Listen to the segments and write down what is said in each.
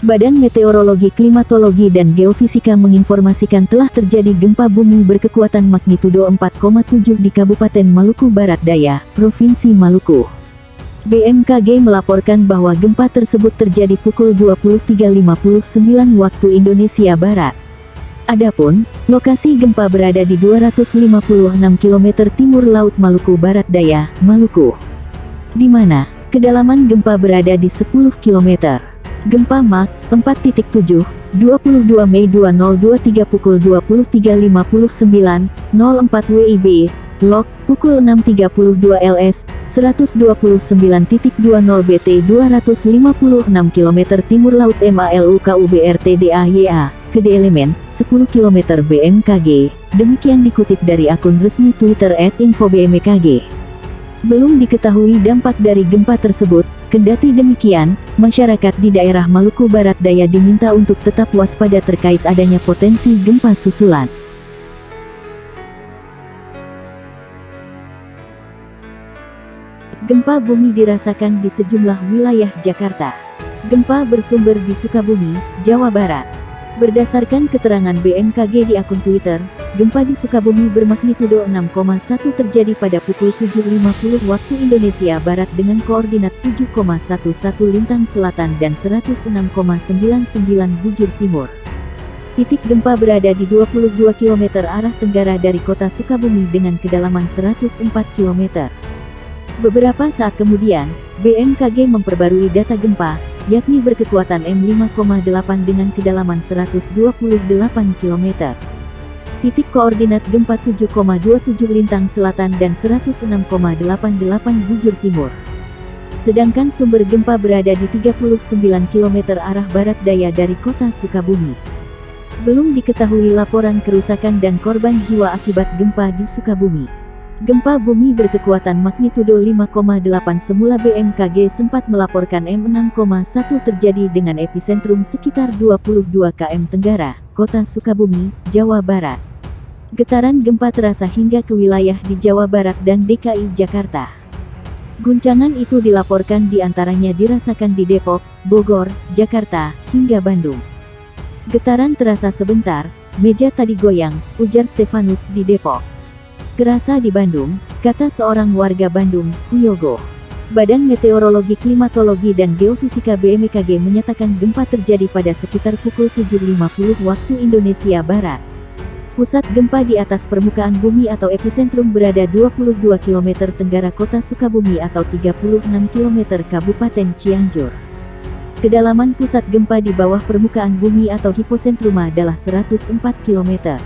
Badan Meteorologi, Klimatologi, dan Geofisika menginformasikan telah terjadi gempa bumi berkekuatan magnitudo 4,7 di Kabupaten Maluku Barat Daya, Provinsi Maluku. BMKG melaporkan bahwa gempa tersebut terjadi pukul 23.59 waktu Indonesia Barat. Adapun, lokasi gempa berada di 256 km timur laut Maluku Barat Daya, Maluku. Di mana, kedalaman gempa berada di 10 km. Gempa Mach 4.7, 22 Mei 2023 pukul 23.59, 04 WIB, log, pukul 6.32 LS, 129.20 BT 256 km timur laut MALU KUBRT DAYA, Kede Elemen, 10 km BMKG, demikian dikutip dari akun resmi Twitter @infobmkg. Belum diketahui dampak dari gempa tersebut, kendati demikian, masyarakat di daerah Maluku Barat Daya diminta untuk tetap waspada terkait adanya potensi gempa susulan. Gempa bumi dirasakan di sejumlah wilayah Jakarta. Gempa bersumber di Sukabumi, Jawa Barat. Berdasarkan keterangan BMKG di akun Twitter, gempa di Sukabumi bermagnitudo 6,1 terjadi pada pukul 7.50 waktu Indonesia Barat dengan koordinat 7,11 lintang selatan dan 106,99 bujur timur. Titik gempa berada di 22 km arah tenggara dari kota Sukabumi dengan kedalaman 104 km. Beberapa saat kemudian, BMKG memperbarui data gempa, yakni berkekuatan M5,8 dengan kedalaman 128 km. Titik koordinat gempa 7,27 lintang selatan dan 106,88 bujur timur. Sedangkan sumber gempa berada di 39 km arah barat daya dari kota Sukabumi. Belum diketahui laporan kerusakan dan korban jiwa akibat gempa di Sukabumi. Gempa bumi berkekuatan magnitudo 5,8 semula BMKG sempat melaporkan M6,1 terjadi dengan epicentrum sekitar 22 km tenggara, kota Sukabumi, Jawa Barat. Getaran gempa terasa hingga ke wilayah di Jawa Barat dan DKI Jakarta. Guncangan itu dilaporkan diantaranya dirasakan di Depok, Bogor, Jakarta, hingga Bandung. Getaran terasa sebentar, meja tadi goyang, ujar Stefanus di Depok. Kerasa di Bandung, kata seorang warga Bandung, Huyogo. Badan Meteorologi, Klimatologi, dan Geofisika BMKG menyatakan gempa terjadi pada sekitar pukul 7.50 waktu Indonesia Barat. Pusat gempa di atas permukaan bumi atau epicentrum berada 22 km tenggara kota Sukabumi atau 36 km Kabupaten Cianjur. Kedalaman pusat gempa di bawah permukaan bumi atau hipocentrum adalah 104 km.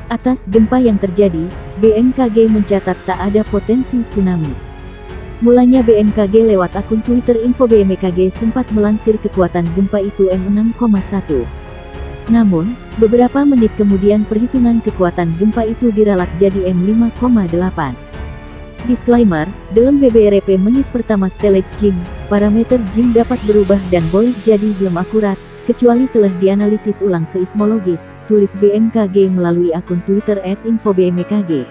Atas gempa yang terjadi, BMKG mencatat tak ada potensi tsunami. Mulanya BMKG lewat akun Twitter Info BMKG sempat melansir kekuatan gempa itu M6,1. Namun, beberapa menit kemudian perhitungan kekuatan gempa itu diralat jadi M5,8. Disclaimer, dalam BBRP menit pertama Stellage Jim, parameter Jim dapat berubah dan boleh jadi belum akurat, kecuali telah dianalisis ulang seismologis, tulis BMKG melalui akun Twitter @infobmkg.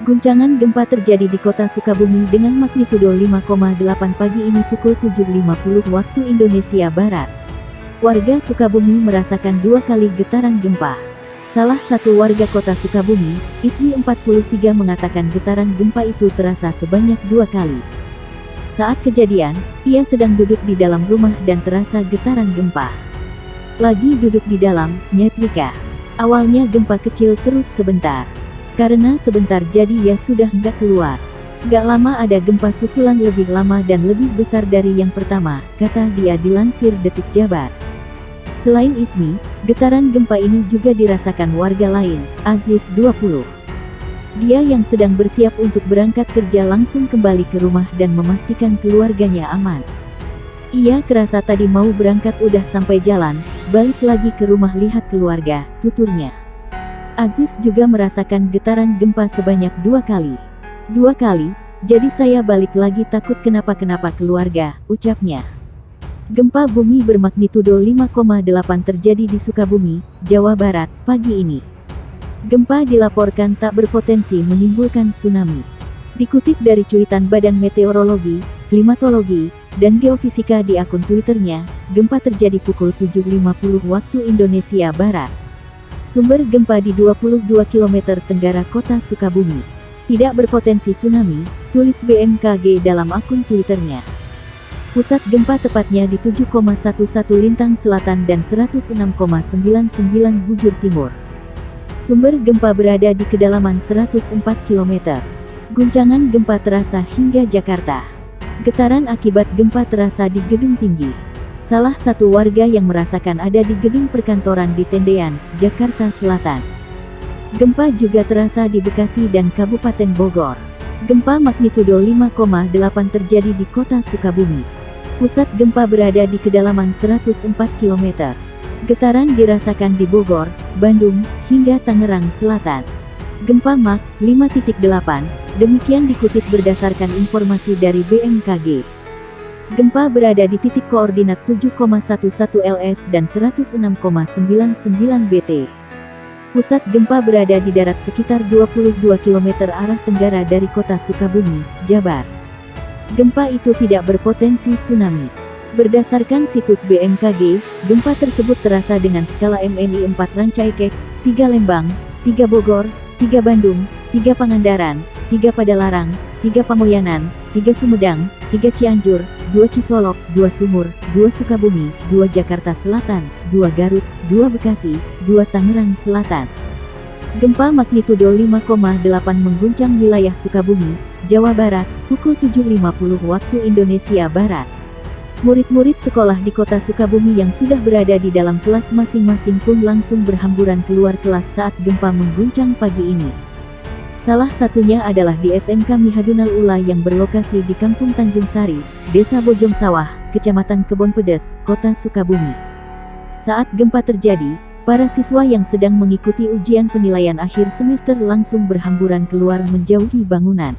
Guncangan gempa terjadi di kota Sukabumi dengan magnitudo 5,8 pagi ini pukul 7.50 waktu Indonesia Barat. Warga Sukabumi merasakan 2 kali getaran gempa. Salah satu warga kota Sukabumi, Ismi 43 mengatakan getaran gempa itu terasa sebanyak 2 kali. Saat kejadian, ia sedang duduk di dalam rumah dan terasa getaran gempa. Lagi duduk di dalam, nyetrika. Awalnya gempa kecil terus sebentar. Karena sebentar jadi ya sudah nggak keluar. Gak lama ada gempa susulan lebih lama dan lebih besar dari yang pertama, kata dia dilansir Detik Jabar. Selain Ismi, getaran gempa ini juga dirasakan warga lain, Aziz 20. Dia yang sedang bersiap untuk berangkat kerja langsung kembali ke rumah dan memastikan keluarganya aman. Ia kerasa tadi mau berangkat udah sampai jalan, balik lagi ke rumah lihat keluarga, tuturnya. Aziz juga merasakan getaran gempa sebanyak 2 kali. 2 kali, jadi saya balik lagi takut kenapa-kenapa keluarga, ucapnya. Gempa bumi bermagnitudo 5,8 terjadi di Sukabumi, Jawa Barat, pagi ini. Gempa dilaporkan tak berpotensi menimbulkan tsunami. Dikutip dari cuitan Badan Meteorologi, Klimatologi, dan Geofisika di akun Twitternya, gempa terjadi pukul 7.50 waktu Indonesia Barat. Sumber gempa di 22 km tenggara kota Sukabumi. Tidak berpotensi tsunami, tulis BMKG dalam akun Twitternya. Pusat gempa tepatnya di 7,11 Lintang Selatan dan 106,99 bujur timur. Sumber gempa berada di kedalaman 104 km. Guncangan gempa terasa hingga Jakarta. Getaran akibat gempa terasa di gedung tinggi. Salah satu warga yang merasakan ada di gedung perkantoran di Tendean, Jakarta Selatan. Gempa juga terasa di Bekasi dan Kabupaten Bogor. Gempa magnitudo 5,8 terjadi di kota Sukabumi. Pusat gempa berada di kedalaman 104 km. Getaran dirasakan di Bogor, Bandung, hingga Tangerang Selatan. Gempa Mach 5.8, demikian dikutip berdasarkan informasi dari BMKG. Gempa berada di titik koordinat 7,11 LS dan 106,99 BT. Pusat gempa berada di darat sekitar 22 km arah tenggara dari kota Sukabumi, Jabar. Gempa itu tidak berpotensi tsunami. Berdasarkan situs BMKG, gempa tersebut terasa dengan skala MMI 4 Rancaikek, 3 Lembang, 3 Bogor, 3 Bandung, 3 Pangandaran, 3 Padalarang, 3 Pamoyanan, 3 Sumedang, 3 Cianjur, 2 Cisolok, 2 Sumur, 2 Sukabumi, 2 Jakarta Selatan, 2 Garut, 2 Bekasi, 2 Tangerang Selatan. Gempa magnitudo 5,8 mengguncang wilayah Sukabumi, Jawa Barat, pukul 7.50 waktu Indonesia Barat. Murid-murid sekolah di kota Sukabumi yang sudah berada di dalam kelas masing-masing pun langsung berhamburan keluar kelas saat gempa mengguncang pagi ini. Salah satunya adalah di SMK Mihadunal Ula yang berlokasi di Kampung Tanjung Sari, Desa Bojong Sawah, Kecamatan Kebon Pedes, Kota Sukabumi. Saat gempa terjadi, para siswa yang sedang mengikuti ujian penilaian akhir semester langsung berhamburan keluar menjauhi bangunan.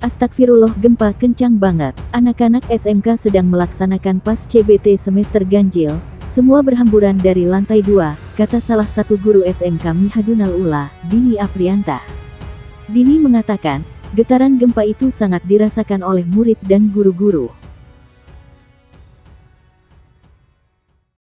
Astagfirullah, gempa kencang banget. Anak-anak SMK sedang melaksanakan pas CBT semester ganjil. Semua berhamburan dari lantai 2, kata salah satu guru SMK Mihadunal Ula, Dini Aprianta. Dini mengatakan, getaran gempa itu sangat dirasakan oleh murid dan guru-guru.